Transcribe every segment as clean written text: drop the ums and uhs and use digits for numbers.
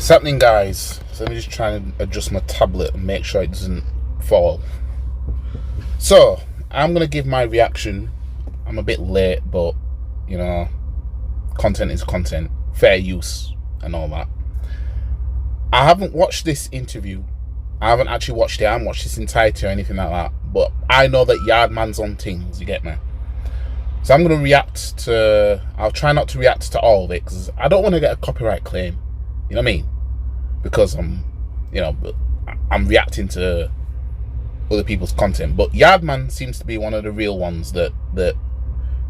What's happening, guys? So let me just try and adjust my tablet and make sure it doesn't fall. So I'm gonna give my reaction. I'm a bit late, but you know, content is content, fair use and all that. I haven't watched this interview. I haven't actually watched it. I haven't watched this entirety or anything like that. But I know that Yardman's on things, you get me? So I'm going to react to... I'll try not to react to all of it because I don't want to get a copyright claim. You know what I mean? Because I'm reacting to other people's content. But Yardman seems to be one of the real ones that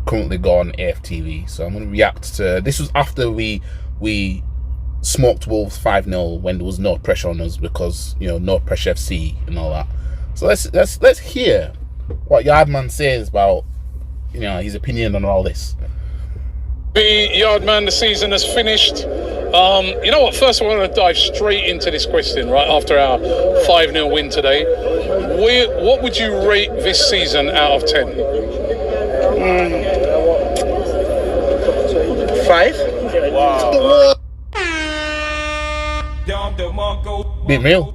currently go on aftv. So I'm going to react to... This was after we smoked Wolves 5-0 when there was no pressure on us because, you know, no pressure FC and all that. So let's hear what Yardman says about, you know, his opinion on all this. The Yardman, the season has finished. You know what? First, I want to dive straight into this question right after our 5-0 win today. What would you rate this season out of 10? 5. Wow. Being real.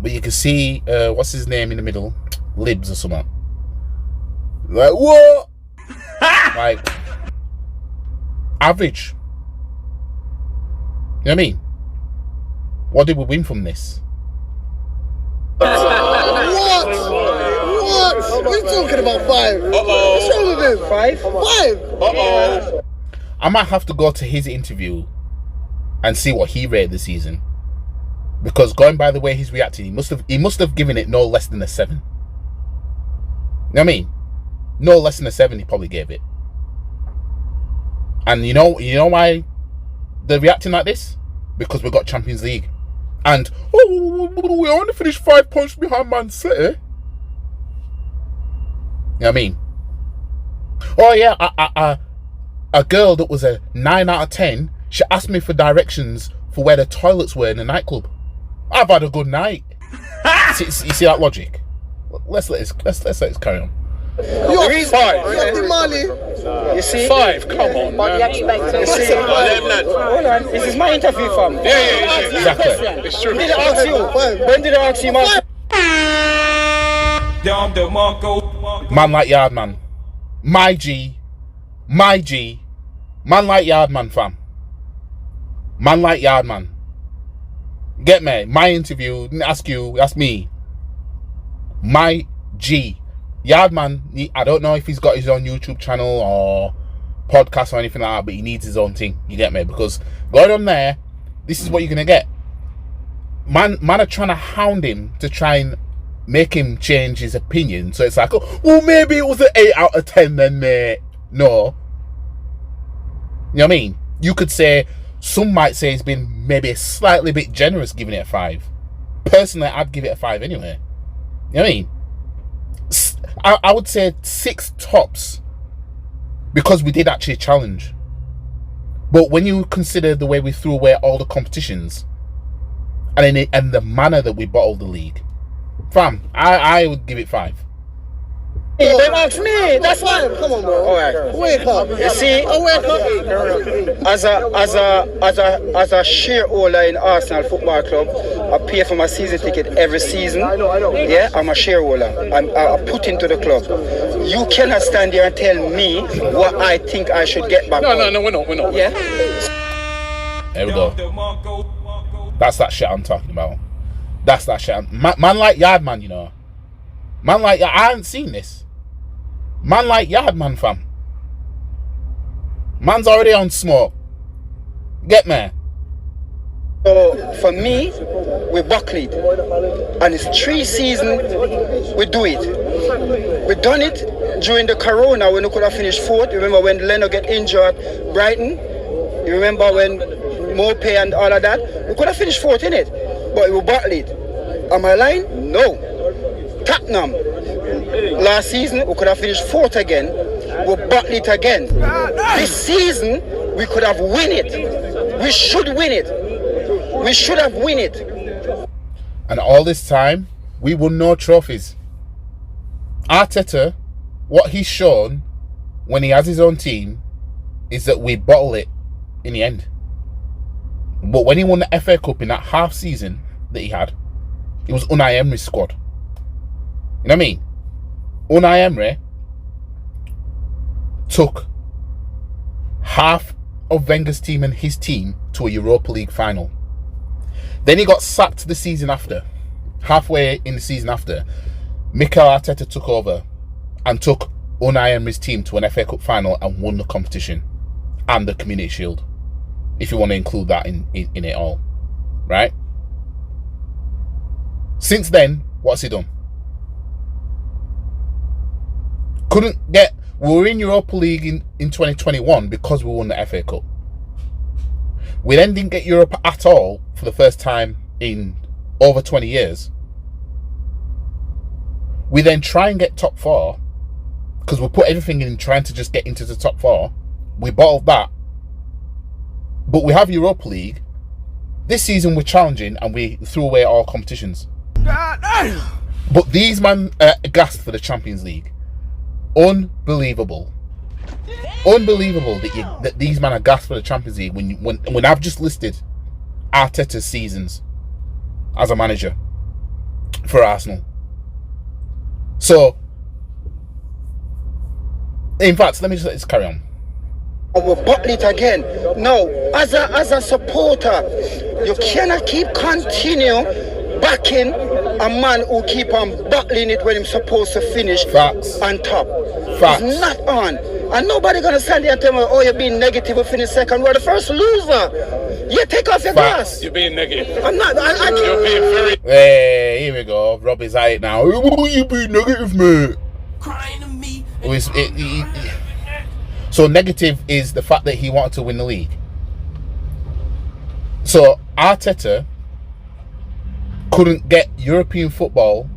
But you can see what's his name in the middle, Libs or something. Like what? Like average. You know what I mean? What did we win from this? What? What are you talking about? 5? What's wrong with him? 5? 5? I might have to go to his interview and see what he rated the season, because going by the way he's reacting, he must have given it no less than a 7. You know what I mean? No less than a 7 he probably gave it. And you know why they're reacting like this? Because we got Champions League. And we only finished 5 points behind Man City. You know what I mean? Oh yeah, a girl that was a 9 out of 10, she asked me for directions for where the toilets were in the nightclub. I've had a good night. You see that logic? Let's let this carry on. You're 5. You're money. You see? 5, come on, man. You see? Hold on, this is my interview, fam. Yeah. Exactly. It's true. When did I ask you? When did I ask you, man? Man like Yardman. My G. Man like Yardman, fam. Man like Yardman. Get me? My interview, didn't ask you, ask me. My G. Yardman, I don't know if he's got his own YouTube channel or podcast or anything like that, but he needs his own thing. You get me? Because going on there, this is what you're going to get. Man are trying to hound him to try and make him change his opinion. So it's like, oh, well, maybe it was an 8 out of 10 then, mate. No. You know what I mean? You could say, some might say he's been maybe slightly bit generous giving it a 5. Personally, I'd give it a 5 anyway. You know what I mean? I would say 6 tops, because we did actually challenge. But when you consider the way we threw away all the competitions and the manner that we bottled the league, fam, I would give it 5. They asked me. That's 5. Come on, bro. All right. Wake up. You see, Wake up. as a shareholder in Arsenal Football Club, I pay for my season ticket every season. Yeah, I'm a shareholder. I put into the club. You cannot stand there and tell me what I think I should get back. No, we're not. Yeah. There we go. That's that shit I'm talking about. That's that shit. Man like Yardman, you know. Man like, I haven't seen this. Man like Yardman, fam. Man's already on smoke. Get me? So for me, we buckled, and it's 3 seasons we do it. We done it during the Corona when we could have finished 4th. You remember when Leno get injured at Brighton? You remember when Mopey and all of that? We could have finished 4th in it, but we buckled. Am I lying? No. Tottenham, last season we could have finished 4th again. We buckled it again. This season we could have win it. We should win it. We should have win it. And all this time we won no trophies. Arteta, what he's shown when he has his own team, is that we bottle it in the end. But when he won the FA Cup in that half season that he had, it was Unai Emery's squad. You know what I mean? Unai Emery took half of Wenger's team and his team to a Europa League final. Then he got sacked the season after. Halfway in the season after, Mikel Arteta took over and took Unai Emery's team to an FA Cup final and won the competition and the Community Shield, if you want to include that in it all, right? Since then, what's he done? We were in Europa League in 2021 because we won the FA Cup. We then didn't get Europe at all for the first time in over 20 years. We then try and get top 4 because we put everything in trying to just get into the top 4. We bottled that. But we have Europa League. This season we're challenging and we threw away all competitions. But these man gassed for the Champions League. Unbelievable. Unbelievable that these men are gassed for the Champions League when I've just listed Arteta's seasons as a manager for Arsenal. So, in fact, let me just carry on. We'll bottle it again. No, as a supporter, you cannot keep continue backing a man who keep on bottling it when he's supposed to finish on top. Facts. It's not on. And nobody gonna stand there and tell me, oh, you're being negative, we finish second. We're the first loser. You take off your glass. You're being negative. I'm not. I can't. You're being very. Hey, here we go. Robbie's at it now. You be negative, mate. Crying to me. So negative is the fact that he wanted to win the league. So Arteta couldn't get European football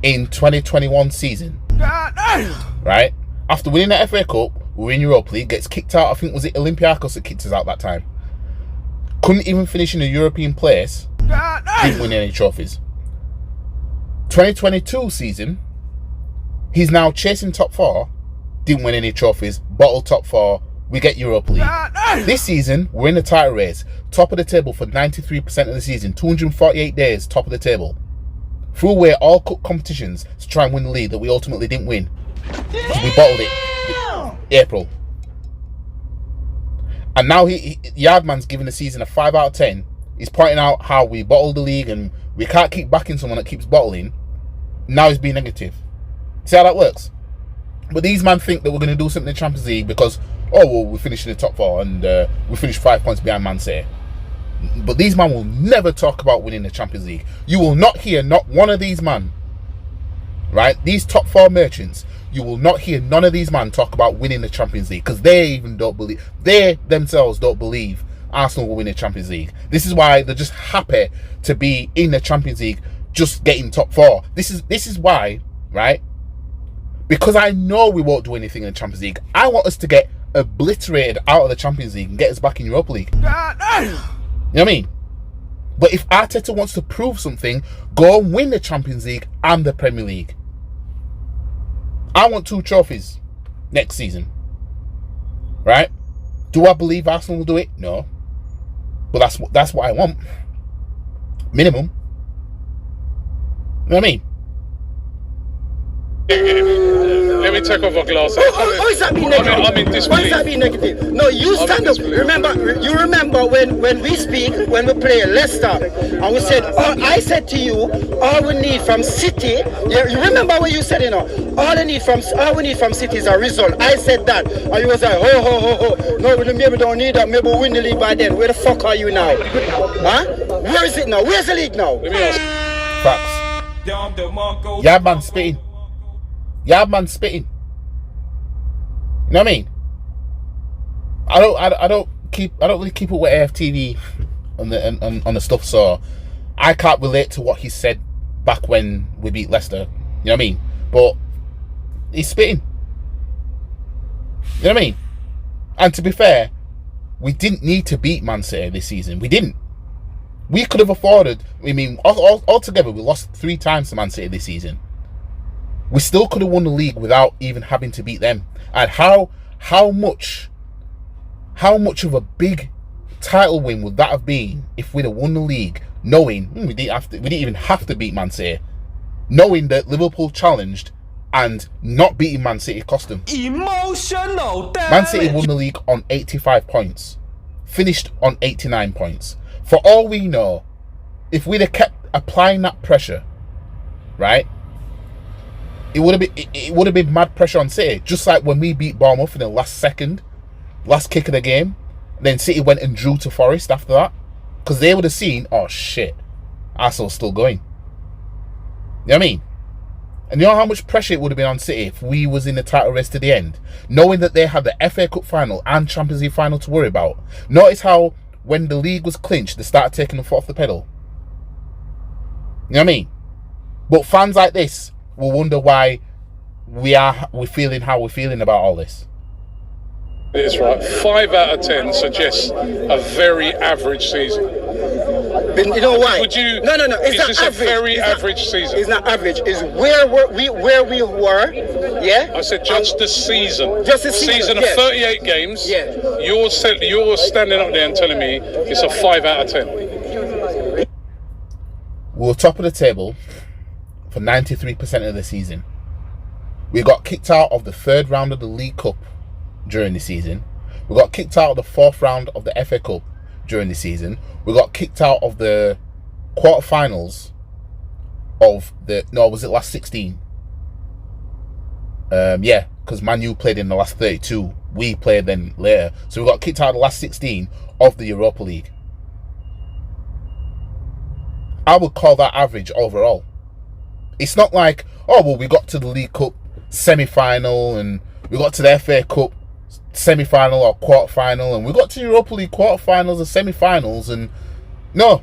in 2021 season. Right? After winning the FA Cup, we were in Europa League, gets kicked out. I think was it Olympiacos that kicked us out that time. Couldn't even finish in a European place. Didn't win any trophies. 2022 season, he's now chasing top 4. Didn't win any trophies. Bottled top 4. We get Europa League. This season, we're in the title race. Top of the table for 93% of the season. 248 days, top of the table. Threw away all cup competitions to try and win the league that we ultimately didn't win. Because we bottled it in April. And now Yardman's giving the season a 5 out of 10. He's pointing out how we bottled the league and we can't keep backing someone that keeps bottling. Now he's being negative. See how that works? But these men think that we're going to do something in the Champions League because, oh, well, we finished in the top 4 and we finished 5 points behind Man City. But these men will never talk about winning the Champions League. You will not hear not one of these men, right? These top 4 merchants, you will not hear none of these men talk about winning the Champions League because they even don't believe, they themselves don't believe Arsenal will win the Champions League. This is why they're just happy to be in the Champions League, just getting top 4. This is why, right? Because I know we won't do anything in the Champions League. I want us to get obliterated out of the Champions League and get us back in Europa League. You know what I mean? But if Arteta wants to prove something, go and win the Champions League and the Premier League. I want 2 trophies next season. Right? Do I believe Arsenal will do it? No. But that's what I want. Minimum. You know what I mean? Let me take off our glasses. How is that being negative? I'm in disbelief. Why is that being negative? No, you stand up. You remember when we speak, when we play Leicester, and we said, I said to you, all we need from City. You remember what you said, you know? All we need from City is a result. I said that, and you was like, ho. No, maybe we don't need that. Maybe we'll win the league by then. Where the fuck are you now? Huh? Where is it now? Where's the league now? Let me ask. Facts. Yardman spitting. Yardman spitting. You know what I mean? I don't really keep up with aftv on the stuff, so I can't relate to what he said back when we beat Leicester. You know what I mean? But he's spitting. You know what I mean? And to be fair, we didn't need to beat Man City this season. We didn't. We could have afforded. I mean, altogether, we lost 3 times to Man City this season. We still could have won the league without even having to beat them. And how how much of a big title win would that have been if we'd have won the league, knowing we didn't even have to beat Man City, knowing that Liverpool challenged and not beating Man City cost them. Emotional damage. Man City won the league on 85 points, finished on 89 points. For all we know, if we'd have kept applying that pressure, right, it would have been mad pressure on City, just like when we beat Bournemouth in the last kick of the game. Then City went and drew to Forest after that, because they would have seen, oh shit, Arsenal's still going. You know what I mean? And you know how much pressure it would have been on City if we was in the title race to the end, knowing that they had the FA Cup final and Champions League final to worry about. Notice how when the league was clinched, they started taking the foot off the pedal. You know what I mean? But fans like this will wonder why we're feeling how we're feeling about all this. It is right. 5 out of 10 suggests a very average season. But you know why? Would you? No. It's not just average. a very average season. It's not average. It's where we were. Yeah. I said just the season. Just the season, of yes. 38 games. Yeah. You're standing up there and telling me it's a 5 out of 10. We were top of the table for 93% of the season. We got kicked out of the 3rd round of the League Cup during the season. We got kicked out of the 4th round of the FA Cup during the season. We got kicked out of the quarterfinals of was it last 16? Yeah, because Man U played in the last 32. We played then later. So we got kicked out of the last 16 of the Europa League. I would call that average overall. It's not like, oh, well, we got to the League Cup semi-final and we got to the FA Cup semi-final or quarter-final and we got to Europa League quarter-finals and semi-finals, and no.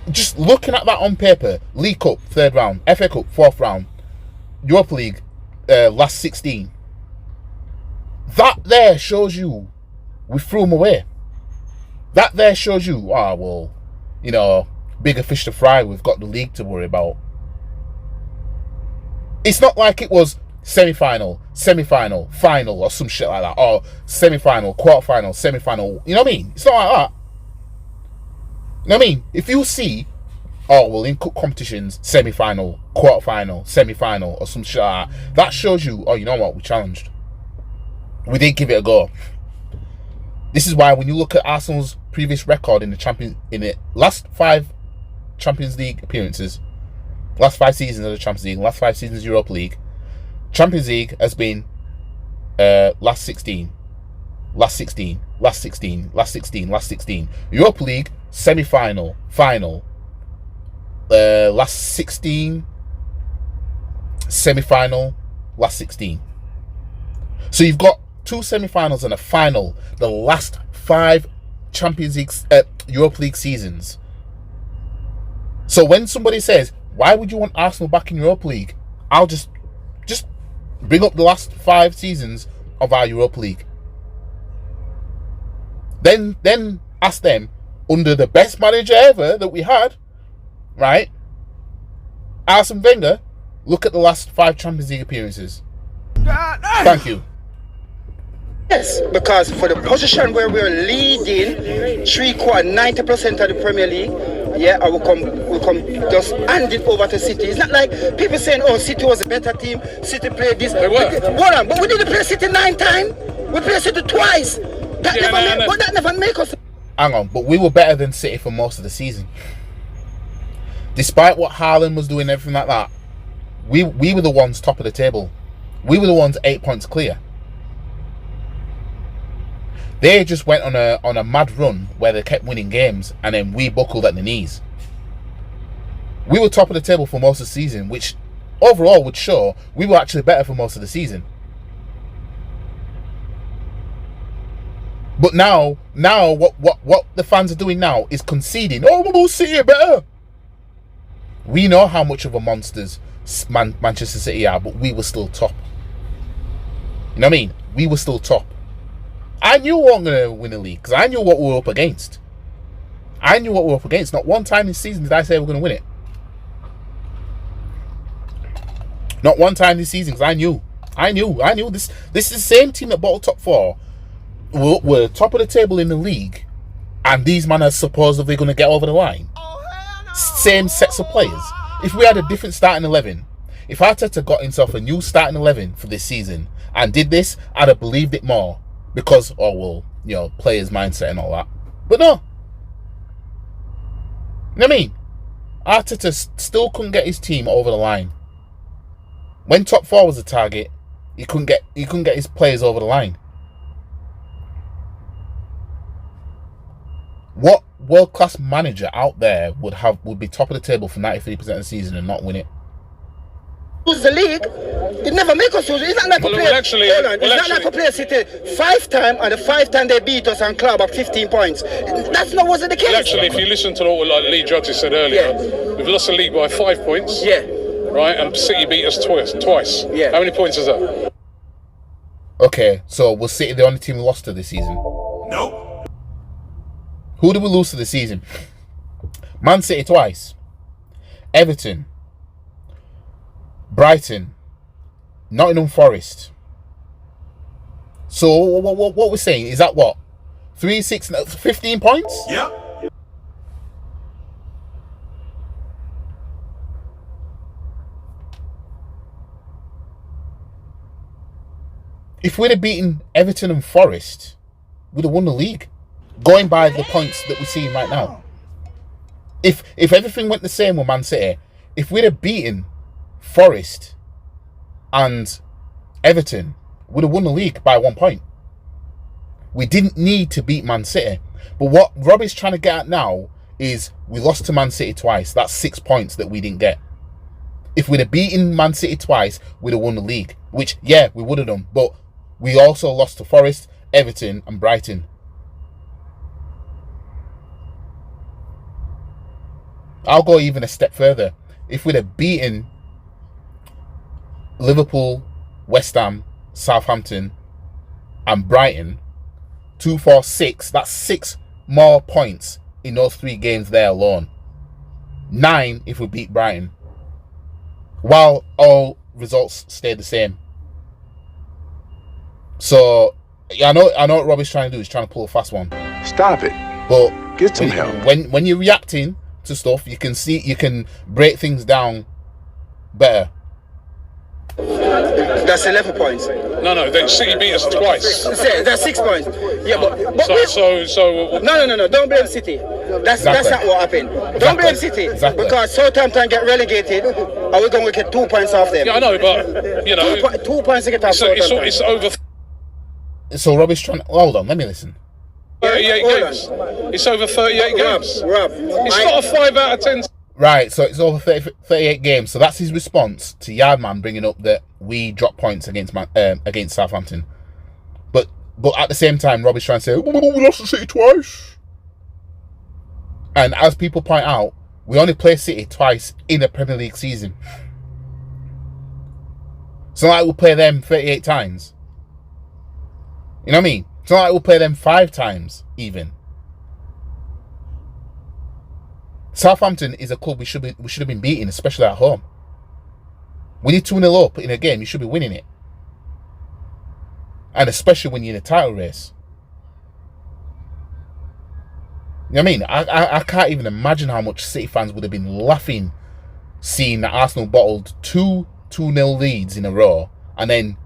Just looking at that on paper, League Cup 3rd round, FA Cup 4th round, Europa League last 16. That there shows you we threw them away. That there shows you, well, you know, bigger fish to fry, we've got the league to worry about. It's not like it was semi-final, final, or some shit like that. Or semi-final, quarter-final, semi-final. You know what I mean? It's not like that. You know what I mean? If you see, in cup competitions, semi-final, quarter-final, semi-final, or some shit like that, that shows you, you know what, we challenged. We did give it a go. This is why when you look at Arsenal's previous record in the last 5 Champions League appearances, last 5 seasons of the Champions League, last 5 seasons of Europa League, Champions League has been last 16. Europa League, semi-final, final. Last 16, semi-final, last 16. So you've got 2 semi-finals and a final the last 5 Champions League, Europa League seasons. So when somebody says, why would you want Arsenal back in Europa League? I'll just bring up the last 5 seasons of our Europa League. Then ask them, under the best manager ever that we had, right? Arsene Wenger, look at the last 5 Champions League appearances. Thank you. Yes, because for the position where we're leading 90% of the Premier League, yeah, I will come just hand it over to City. It's not like people saying, oh, City was a better team, City played this. They were. But we didn't play City 9 times. We played City twice. That never make us. Hang on, but we were better than City for most of the season. Despite what Haaland was doing, everything like that, we were the ones top of the table. We were the ones 8 points clear. They just went on a mad run where they kept winning games, and then we buckled at the knees. We were top of the table for most of the season, which overall would show we were actually better for most of the season. But now what the fans are doing now is conceding. Oh, we'll see you better. We know how much of a monsters Manchester City are, but we were still top. You know what I mean? We were still top. I knew we weren't going to win the league because I knew what we were up against. Not one time this season did I say we're going to win it. Not one time this season because I knew I knew this. This is the same team that bottled top 4. We're top of the table in the league, and these men are supposedly going to get over the line. Same sets of players. If we had a different starting 11, if Arteta got himself a new starting 11 for this season and did this, I'd have believed it more because, oh well, you know, players' mindset and all that. But no. You know what I mean? Arteta still couldn't get his team over the line. When top 4 was the target, he couldn't get his players over the line. What world-class manager out there would be top of the table for 93% of the season and not win it? Lose the league, it never make us lose. It's not like a player City 5 times and the 5 times they beat us and club up 15 points. That's not wasn't the case. Well, actually, if you listen to what like Lee Judges said earlier, we've lost the league by 5 points. Yeah. Right, and City beat us twice. Yeah. How many points is that? Okay, so was City the only team we lost to this season? Nope. Who did we lose to this season? Man City twice. Everton. Brighton. Nottingham Forest. So what we're saying is that what? 3, 6, 15 points? Yep. If we'd have beaten Everton and Forest, we'd have won the league. Going by the points that we're seeing right now. If everything went the same with Man City, if we'd have beaten Forest and Everton, we'd have won the league by 1 point. We didn't need to beat Man City. But what Rob is trying to get at now is we lost to Man City twice. That's 6 points that we didn't get. If we'd have beaten Man City twice, we'd have won the league. Which, yeah, we would have done. But we also lost to Forest, Everton and Brighton. I'll go even a step further. If we'd have beaten Liverpool, West Ham, Southampton and Brighton, 2, 4, 6, that's 6 more points in those 3 games there alone. 9 if we beat Brighton. While all results stayed the same. So, I know what Robbie's trying to do. He's trying to pull a fast one. Stop it. But Get some help. When you're reacting to stuff, you can break things down better. That's 11 points. No, then City beat us twice. That's 6 points. Yeah, but So no. Don't blame City. That's not what happened. Don't blame City because Southampton get relegated, and we're going to get 2 points off them. Yeah, I know, but you know, 2 points to get off Southampton. It's over. So Robbie's trying. Hold on, let me listen. 38 games. It's over 38 games. Rob, it's not a 5 out of 10. Right, so it's over 38 games. So that's his response to Yardman bringing up that we dropped points against Southampton. But at the same time, Robbie's trying to say, we lost to City twice. And as people point out, we only play City twice in a Premier League season. It's not like we'll play them 38 times. You know what I mean? It's not like we'll play them 5 times, even. Southampton is a club we should have been beating, especially at home. When you're 2-0 up in a game, you should be winning it. And especially when you're in a title race. You know what I mean? I can't even imagine how much City fans would have been laughing seeing that Arsenal bottled 2-0 leads in a row and then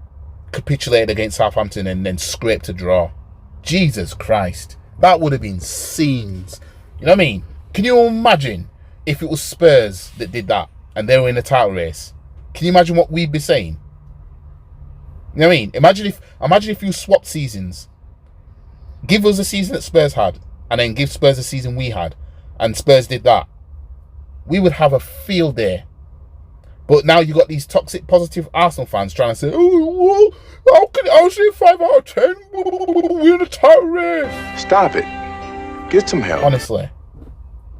capitulated against Southampton and then scraped a draw. Jesus Christ. That would have been scenes. You know what I mean? Can you imagine if it was Spurs that did that and they were in a title race? Can you imagine what we'd be saying? You know what I mean? Imagine if you swapped seasons. Give us a season that Spurs had and then give Spurs a season we had and Spurs did that. We would have a field day. But now you got these toxic, positive Arsenal fans trying to say, oh, how can I say 5 out of 10? We're in a title race. Stop it. Get some help. Honestly.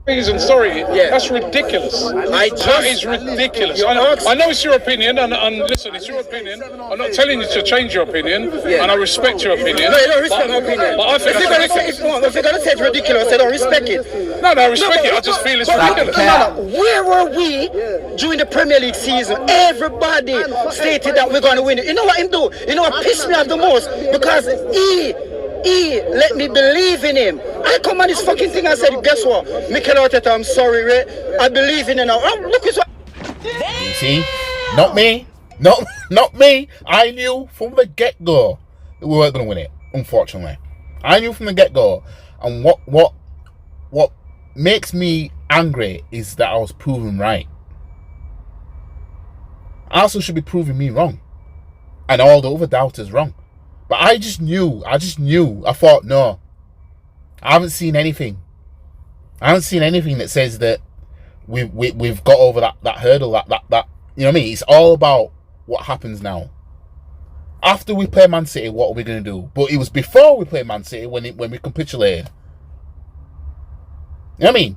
reason, sorry, Yeah. that's ridiculous. That is ridiculous. I know it's your opinion, and listen, it's your opinion. I'm not telling you to change your opinion, and I respect your opinion. No, you don't respect my opinion. But I think if you're gonna say it's ridiculous, I don't respect it. No, I respect it. I just feel it's ridiculous. Where were we during the Premier League season? Everybody stated that we're going to win it. You know what him do? You know what pissed me off the most? Because he let me believe in him. I come on this fucking thing and said, guess what? Mikel Arteta, I'm sorry, Ray. I believe in him now. Look at what. You see? Not me. Not me. I knew from the get-go that we weren't going to win it, unfortunately. I knew from the get-go. And what makes me angry is that I was proven right. Arsenal should be proving me wrong. And all the other doubters wrong. But I just knew. I thought, no. I haven't seen anything. I haven't seen anything that says that we've got over that hurdle, that you know what I mean? It's all about what happens now. After we play Man City, what are we going to do? But it was before we played Man City when we capitulated. You know what I mean?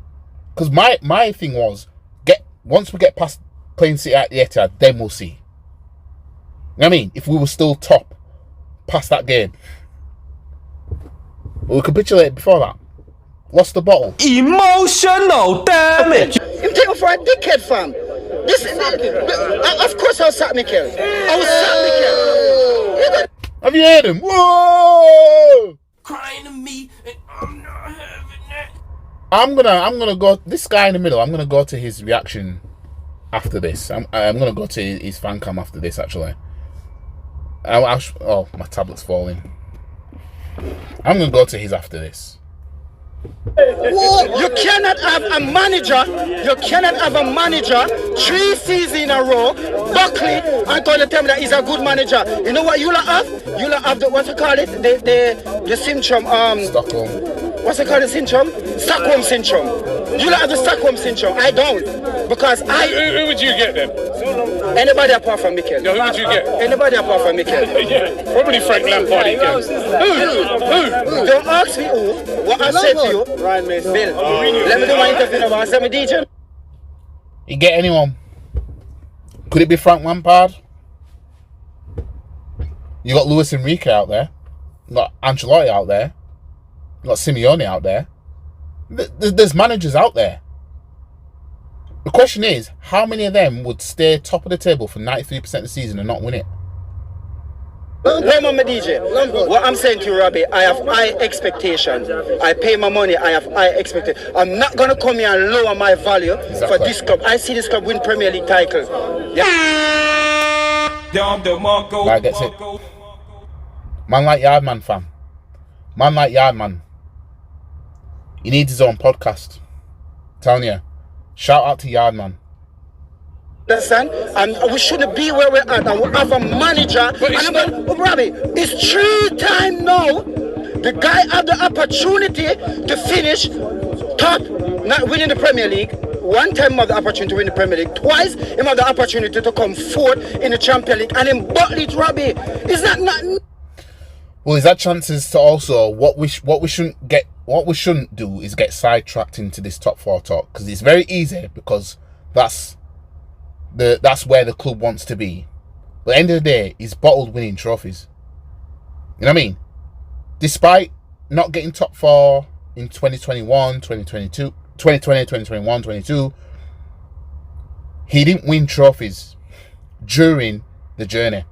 Because my thing was, once we get past playing City at the Etihad, then we'll see. You know what I mean? If we were still top past that game. We capitulated before that. Lost the bottle. Emotional damage. You take me for a dickhead, fam. Of course I'll sack Mikel. I will sack Mikel. Have you heard him? Whoa! Crying to me and I'm not having that. I'm gonna go. This guy in the middle. I'm gonna go to his reaction after this. I'm gonna go to his fan cam after this. Actually, oh, my tablet's falling. I'm gonna go to his after this. You cannot have a manager. You cannot have a manager 3 seasons in a row. Buckley and going to tell me that he's a good manager. You know what you lot have? You lot have the what you call it? The syndrome. Stockholm. What's it called? The syndrome? Stockholm syndrome. You lot have the Stockholm syndrome. I don't, because Who would you get then? anybody apart from Mikel. No, who would you get? Anybody apart from Mikel. Yeah, probably Frank Lampard again. Who? Don't ask me who. What I said to you, Bill. Let me do my interview now. I said me DJ. You get anyone? Could it be Frank Lampard? You got Luis Enrique out there. You got Ancelotti out there. You got Simeone out there. There's managers out there. The question is, how many of them would stay top of the table for 93% of the season and not win it? Remember, DJ, what I'm saying to you, Robbie, I have high expectations. I pay my money, I have high expectations. I'm not going to come here and lower my value for this club. I see this club win Premier League titles. Yeah. Right, that's it. Man like Yardman, fam. Man like Yardman. He needs his own podcast. I'm telling you. Shout out to Yardman. Understand? And we shouldn't be where we're at. And we have a manager. But Robbie, it's 3 times now. The guy had the opportunity to finish top, not winning the Premier League. 1 time he had the opportunity to win the Premier League. Twice he had the opportunity to come 4th in the Champions League. And in Butley, Robbie, is that not? Well, he's had chances to also what we shouldn't do is get sidetracked into this top 4 talk, because it's very easy, because that's where the club wants to be. But at the end of the day, he's bottled winning trophies. You know what I mean? Despite not getting top 4 in 2021, 2022, 2020, 2021, 22, he didn't win trophies during the journey.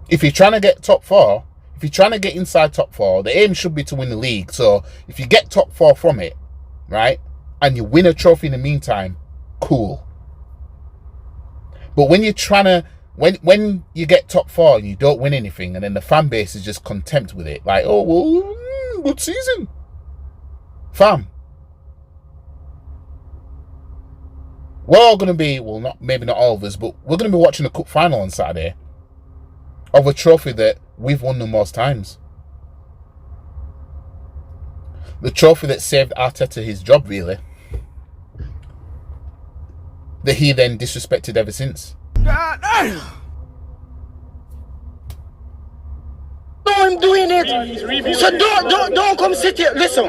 If you're trying to get top 4, if you're trying to get inside top 4, the aim should be to win the league. So if you get top 4 from it, right, and you win a trophy in the meantime, cool. But when you're trying to, when you get top 4 and you don't win anything, and then the fan base is just content with it, like, oh, well, good season. Fam. We're all going to be, well, maybe not all of us, but we're going to be watching the cup final on Saturday of a trophy that we've won the most times. The trophy that saved Arteta his job, really. That he then disrespected ever since. God damn! No, I'm doing it. So don't come sit here. Listen,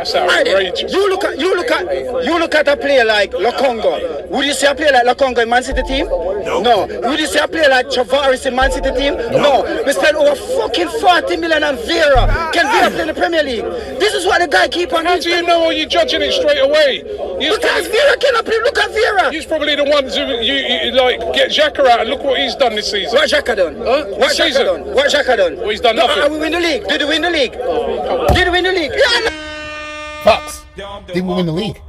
you look at a player like Lokonga. Would you say a player like Lokonga in Man City team? No. Would you say a player like Tavares in Man City team? No. We spent over fucking 40 million on Vera. Can Vera play in the Premier League? This is what the guy keep on. How do you know? Are you judging it straight away? Because Vera cannot play. Look at Vera. He's probably the one who you like get Xhaka out and look what he's done this season. What Xhaka done? What Xhaka done? What Xhaka done? Well, he's done nothing. We win the league. Did we win the league? Did we win the league? Yeah. Facts. Did we win the league?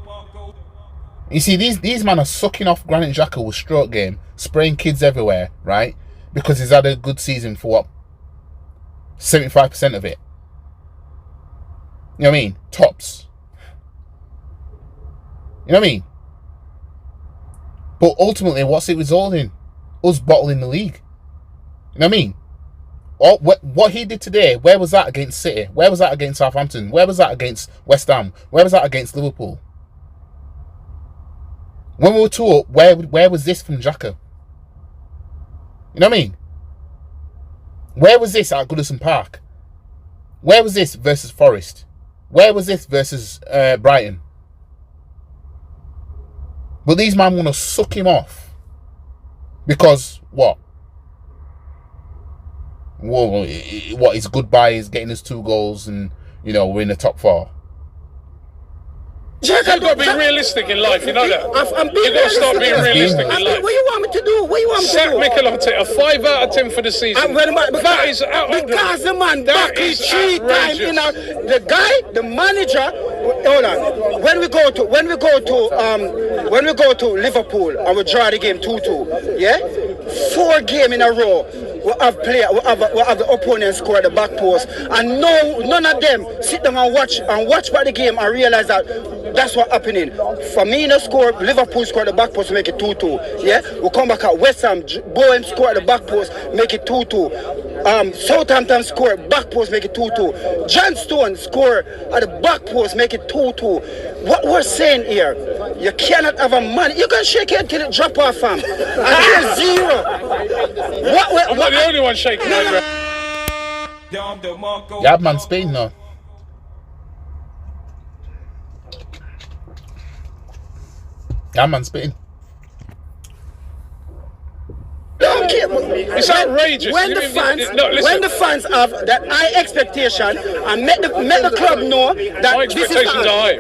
You see, these men are sucking off Granit Xhaka with stroke game, spraying kids everywhere, right? Because he's had a good season for what? 75% of it. You know what I mean? Tops. You know what I mean? But ultimately, what's it resulting in? Us bottling the league. You know what I mean? What he did today, where was that against City? Where was that against Southampton? Where was that against West Ham? Where was that against Liverpool? When we were 2 up, where was this from Xhaka? You know what I mean? Where was this at Goodison Park? Where was this versus Forest? Where was this versus Brighton? But these men want to suck him off. Because what? Well, what his goodbye is getting us 2 goals and, you know, we're in the top 4. You've got to be realistic in life, you know that. You've got to start being realistic in life. What you want me to do? What you want me to do? Sack Mikel Arteta, 5 out of 10 for the season. That is out. Because the man back is 3 times, you know. The guy, the manager. Hold on. When we go to Liverpool and we draw the game 2-2, yeah, 4 games in a row. We have the opponent score at the back post, and none of them sit down and watch by the game and realize that that's what happening. Firmino score, Liverpool score at the back post, make it 2-2. Yeah, we come back at West Ham, Bowen score at the back post, make it 2-2. Southampton score back post, make it 2-2. John Stone score at the back post, make it 2-2. What we're saying here, you cannot have a man. You can shake it till it drop off, fam. And here's 0. I'm not the only one shaking over. Yardman Spain now. Yardman Spain. Don't care. It's outrageous. When the fans have that high expectation and make the club know that my expectations are high.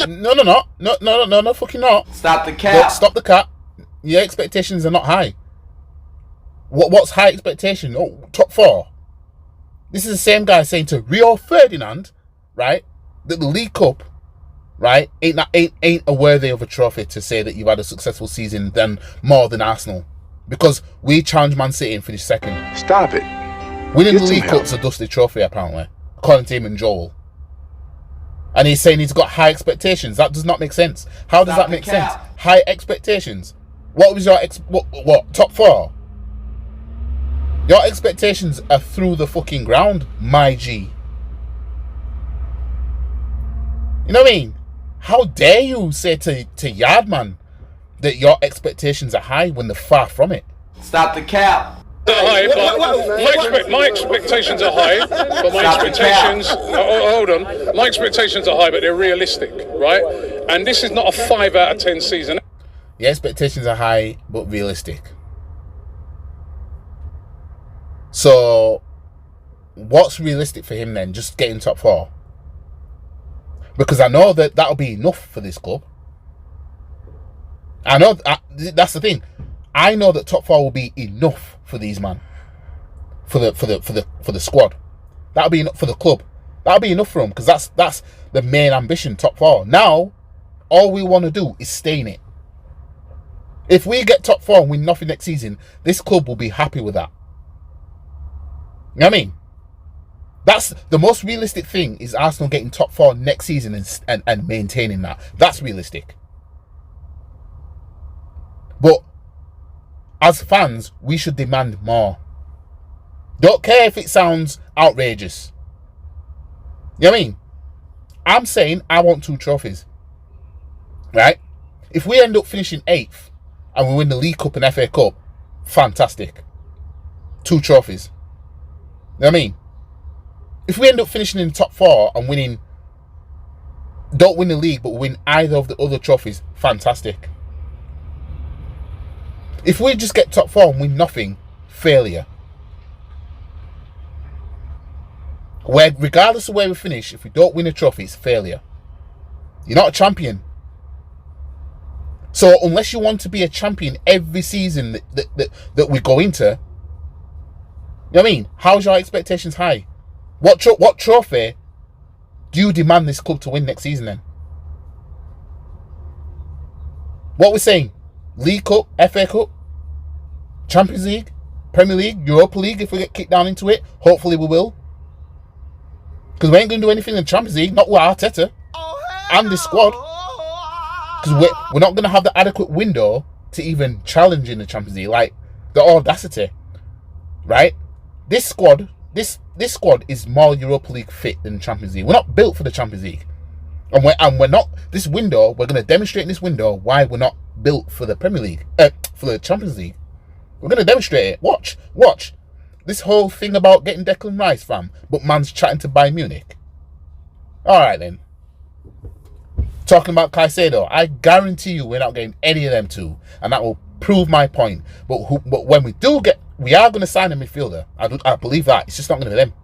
No, fucking not. Stop the cap. Stop the cap. Your expectations are not high. What's high expectation? Oh, top 4. This is the same guy saying to Rio Ferdinand, right, that the League Cup, right, ain't a worthy of a trophy to say that you've had a successful season than more than Arsenal. Because we challenged Man City and finished 2nd. Stop it. Winning the League Cup's a dusty trophy, apparently, according to him and Joel. And he's saying he's got high expectations. That does not make sense. How does that make sense? High expectations. What was your what? Top 4? Your expectations are through the fucking ground, my G. You know what I mean? How dare you say to Yardman that your expectations are high when they're far from it? Stop the cap. My expectations are high, but my expectations. Hold on, my expectations are high, but they're realistic, right? And this is not a 5 out of 10 season. Your expectations are high, but realistic. So, what's realistic for him then? Just getting top 4? Because I know that that'll be enough for this club. I know that's the thing. I know that top 4 will be enough for these man, for the squad. That'll be enough for the club. That'll be enough for them because that's the main ambition. Top 4. Now, all we want to do is stay in it. If we get top 4 and win nothing next season, this club will be happy with that. You know what I mean? That's the most realistic thing, is Arsenal getting top 4 next season and maintaining that. That's realistic. But as fans, we should demand more. Don't care if it sounds outrageous. You know what I mean? I'm saying I want 2 trophies. Right? If we end up finishing 8th and we win the League Cup and FA Cup, fantastic. 2 trophies. You know what I mean? If we end up finishing in the top 4 and winning, don't win the league, but win either of the other trophies, fantastic. If we just get top 4 and win nothing, failure. Where, regardless of where we finish, if we don't win a trophy, it's failure. You're not a champion. So unless you want to be a champion every season that we go into, you know what I mean? How's your expectations high? What trophy do you demand this club to win next season then? What we're saying? League Cup, FA Cup, Champions League, Premier League, Europa League if we get kicked down into it. Hopefully we will. Because we ain't going to do anything in the Champions League, not with Arteta and this squad. Because we're not going to have the adequate window to even challenge in the Champions League. Like, the audacity. Right? This squad is more Europa League fit than Champions League. We're not built for the Champions League. And we're not, this window, we're going to demonstrate in this window why we're not built for the Premier League. For the Champions League. We're going to demonstrate it. Watch. This whole thing about getting Declan Rice, fam, but man's chatting to Bayern Munich. Alright then. Talking about Caicedo, I guarantee you we're not getting any of them two, and that will prove my point. But when we are going to sign a midfielder. I believe that. It's just not going to be them.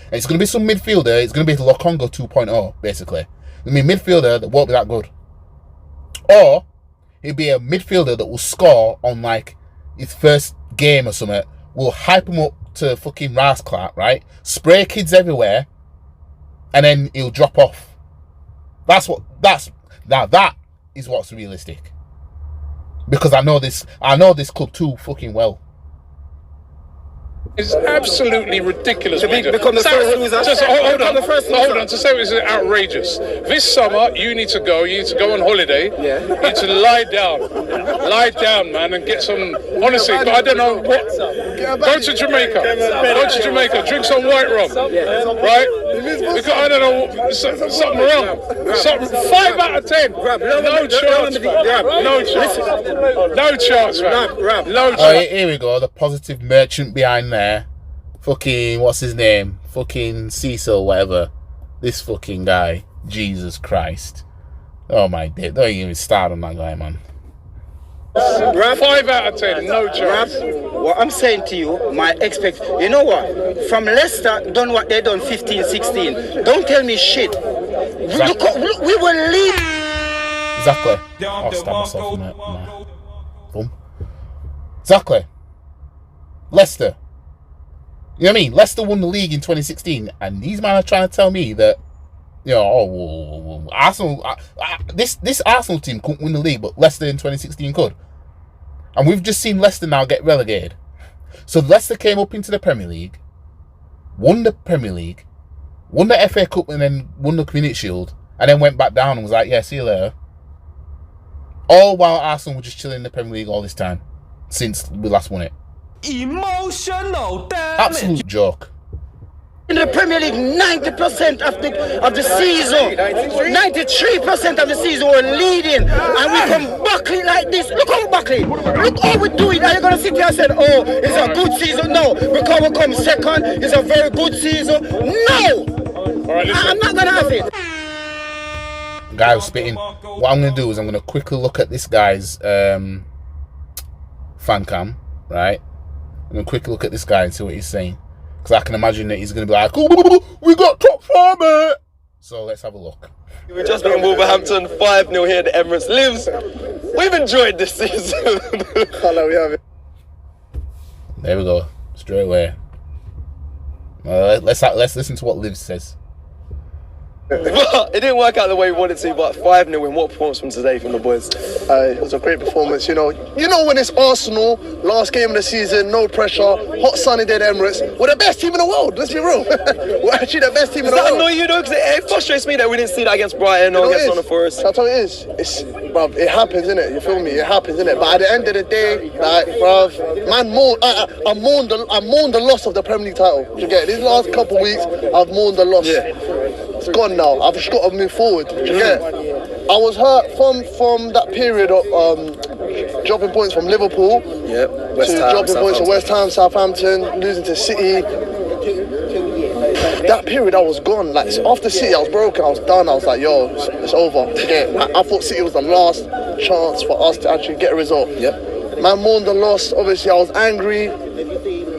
And it's going to be some midfielder. It's going to be Lokonga 2.0, basically. I mean, midfielder that won't be that good. Or it'll be a midfielder that will score on like his first game or something. We'll hype him up to fucking Ras Clark, right? Spray kids everywhere, and then he'll drop off. That is what's realistic. Because I know this club too fucking well. It's absolutely ridiculous. To become the first loser. Just hold on. To say it was outrageous. This summer, you need to go on holiday. Yeah. You need to lie down, man, and get some. Honestly, I don't know what. Go to Jamaica. Drink some white rum, right? Because I don't know something wrong. 5 out of 10. No chance, man. No chance, man. No chance. Oh, here we go. The positive merchant behind there. Fucking, what's his name? Fucking Cecil, whatever. This fucking guy. Jesus Christ. Oh my God. Don't even start on that guy, man. 5 out of 10, no chance. What I'm saying to you, you know what? From Leicester, done what they done 15, 16. Don't tell me shit. Look, we were leading. Exactly. I'll stab myself in that. Nah. Boom. Exactly. Leicester. You know what I mean? Leicester won the league in 2016, and these men are trying to tell me that, you know, Arsenal, this Arsenal team couldn't win the league, but Leicester in 2016 could. And we've just seen Leicester now get relegated. So Leicester came up into the Premier League, won the Premier League, won the FA Cup, and then won the Community Shield, and then went back down and was like, yeah, see you later. All while Arsenal were just chilling in the Premier League all this time, since we last won it. Emotional damage. Absolute joke. In the Premier League, 90% of the season, 93% of the season we're leading, and we come buckling like this. Look how we buckling. Look how we do it. Are you gonna sit here and say, "Oh, it's a good season"? No, because we come second. It's a very good season. No, I'm not gonna have it. Guy was spitting. What I'm gonna do is I'm gonna quickly look at this guy's fan cam, right? I'm gonna quickly look at this guy and see what he's saying. Because I can imagine that he's going to be like, oh, we got top 4, mate. So let's have a look. We just beat Wolverhampton 5-0 here at the Emirates. Lives, we've enjoyed this season. There we go. Straight away. Let's listen to what Liv says. But it didn't work out the way we wanted to, but 5-0 win. What performance from today from the boys? It was a great performance, you know when it's Arsenal, last game of the season, no pressure, hot sunny day at Emirates, we're the best team in the world, let's be real. We're actually the best team in the world. Does that annoy you though? Because it frustrates me that we didn't see that against Brighton or against Nottingham Forest. That's how it is. It happens, innit? You feel me? It happens, innit? But at the end of the day, like, bruv, man, I mourned the loss of the Premier League title. You get it? These last couple of weeks, I've mourned the loss. Yeah. It's gone now. I've just got to move forward. You get it? I was hurt from that period of dropping points from Liverpool West Ham, dropping points from West Ham, Southampton, losing to City. That period I was gone. Like after City, I was broken. I was done. I was like, yo, it's over. I thought City was the last chance for us to actually get a result. Man mourned the loss. Obviously, I was angry,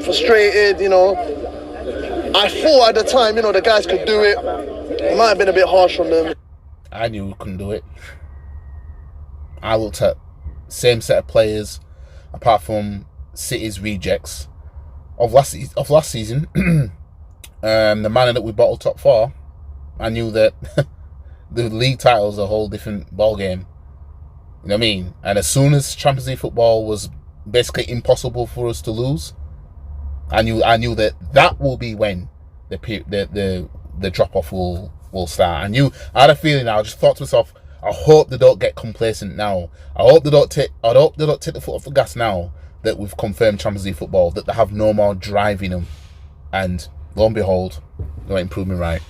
frustrated. You know, I thought at the time, you know, the guys could do it. It might have been a bit harsh on them. I knew we couldn't do it. I looked at same set of players, apart from City's rejects of last season. The manner that we bottled top 4, I knew that the league title is a whole different ball game. You know what I mean? And as soon as Champions League football was basically impossible for us to lose, I knew that will be when the drop off will start. I had a feeling. I just thought to myself, I hope they don't get complacent now. I hope they don't take the foot off the gas now that we've confirmed Champions League football, that they have no more drive in them. And lo and behold, they ain't proved me right.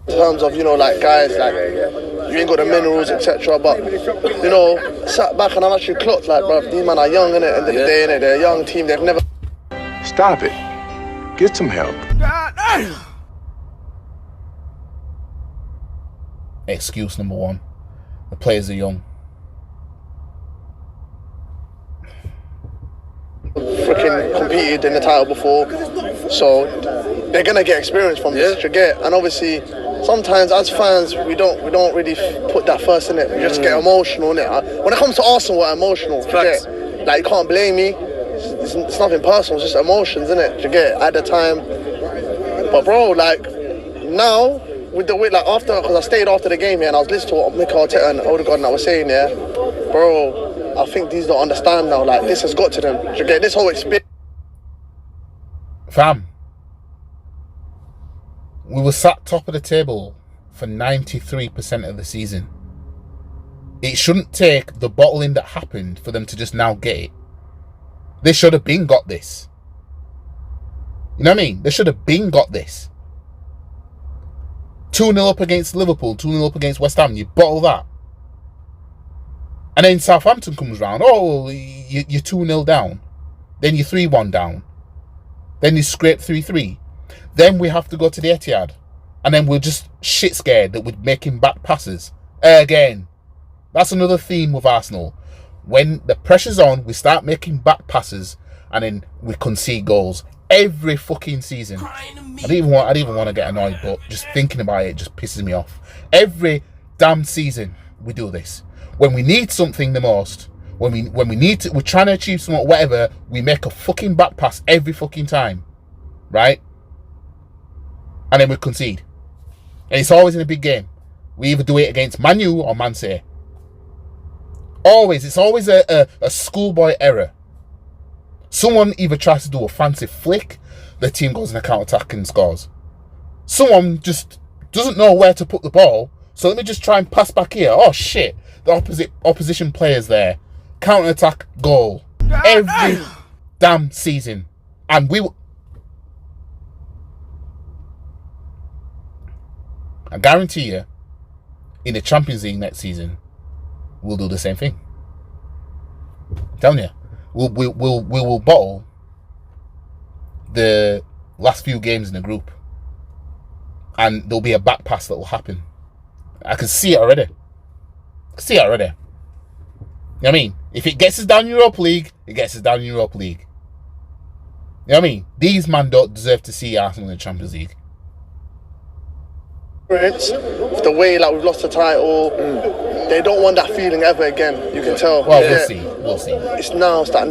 In terms of, you know, like guys, like you ain't got the minerals, etc. But you know, sat back and I'm actually clocked, like, bro, these men are young, innit? At the end of the day, innit? They're a young team. They've never. Stop it. Get some help. Excuse number 1: the players are young. Freaking competed in the title before, so they're gonna get experience from this. You get, and obviously, sometimes as fans, we don't really put that first in it. We just get emotional in it. When it comes to Arsenal, we're emotional. You get, like, you can't blame me. It's nothing personal. It's just emotions, in it. You get, at the time. But bro, like now with the way, like after, because I stayed after the game here and I was listening to what Mikel Arteta and Odegaard and I was saying, yeah, bro. I think these don't understand now. Like, this has got to them. You get this whole experience. Fam, we were sat top of the table for 93% of the season. It shouldn't take the bottling that happened for them to just now get it. They should have been got this. You know what I mean? They should have been got this. 2-0 up against Liverpool, 2-0 up against West Ham. You bottle that. And then Southampton comes round. Oh, you're 2-0 down. Then you're 3-1 down. Then you scrape 3-3. Then we have to go to the Etihad. And then we're just shit scared that we're making back passes. Again. That's another theme with Arsenal. When the pressure's on, we start making back passes. And then we concede goals. Every fucking season. I didn't even want to get annoyed, but just thinking about it just pisses me off. Every damn season we do this. When we need something the most, when we need to, we're trying to achieve something, whatever, we make a fucking back pass every fucking time, right? And then we concede. And it's always in a big game. We either do it against Man U or Man City. Always, it's always a schoolboy error. Someone either tries to do a fancy flick, the team goes in a counter-attack and scores. Someone just doesn't know where to put the ball, so let me just try and pass back here. Oh shit. The opposition players there. Counter-attack, goal. Every damn season. And I guarantee you, in the Champions League next season, we'll do the same thing. I'm telling you. We will bottle the last few games in the group. And there'll be a back pass that will happen. I can see it already. You know what I mean? If it gets us down Europa League, it gets us down Europa League. You know what I mean? These men don't deserve to see Arsenal in the Champions League. The way, like, we've lost the title, they don't want that feeling ever again. You can tell. Well, we'll see. It's that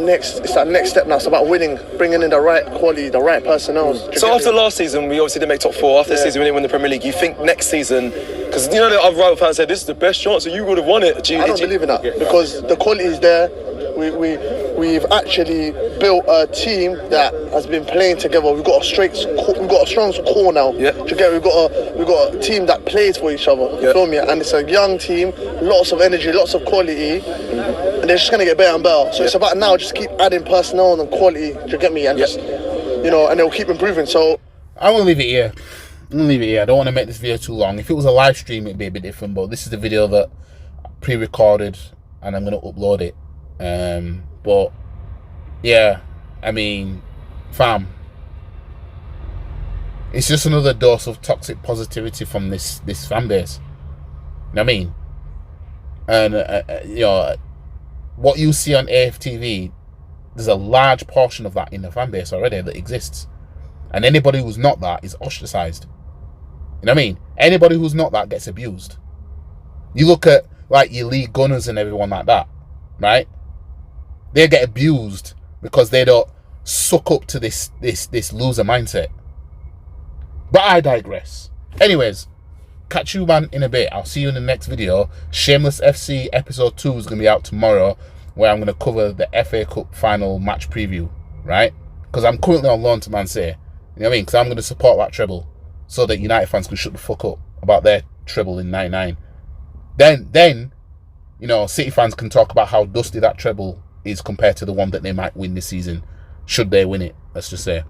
next step now. It's about winning, bringing in the right quality, the right personnel. So after last season, we obviously didn't make top 4. After this season, we didn't win the Premier League. You think next season, because you know the other rival fans said this is the best chance, so you would have won it. I don't believe in that because the quality is there. We've actually built a team that has been playing together. We've got a strong core now. Yeah. We've got a team that plays for each other. You feel me? And it's a young team, lots of energy, lots of quality, and they're just gonna get better and better. So it's about now just keep adding personnel and quality. Do you get me? And just, you know, and they'll keep improving. So I'm gonna leave it here. I don't want to make this video too long. If it was a live stream, it'd be a bit different. But this is the video that I pre-recorded, and I'm gonna upload it. But yeah, I mean, fam, it's just another dose of toxic positivity from this fan base. You know what I mean? And you know, what you see on aftv, there's a large portion of that in the fan base already that exists, and anybody who's not that is ostracized. You know what I mean? Anybody who's not that gets abused. You look at like your league gunners and everyone like that, right? They get abused because they don't suck up to this loser mindset. But I digress. Anyways, catch you man in a bit. I'll see you in the next video. Shameless FC episode 2 is going to be out tomorrow, where I'm going to cover the FA Cup final match preview, right? Because I'm currently on loan to Man City. You know what I mean? Because I'm going to support that treble so that United fans can shut the fuck up about their treble in 99. Then, you know, City fans can talk about how dusty that treble is compared to the one that they might win this season, should they win it, let's just say.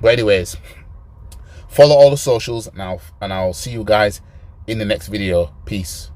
But anyways, follow all the socials now, and I'll see you guys in the next video. Peace.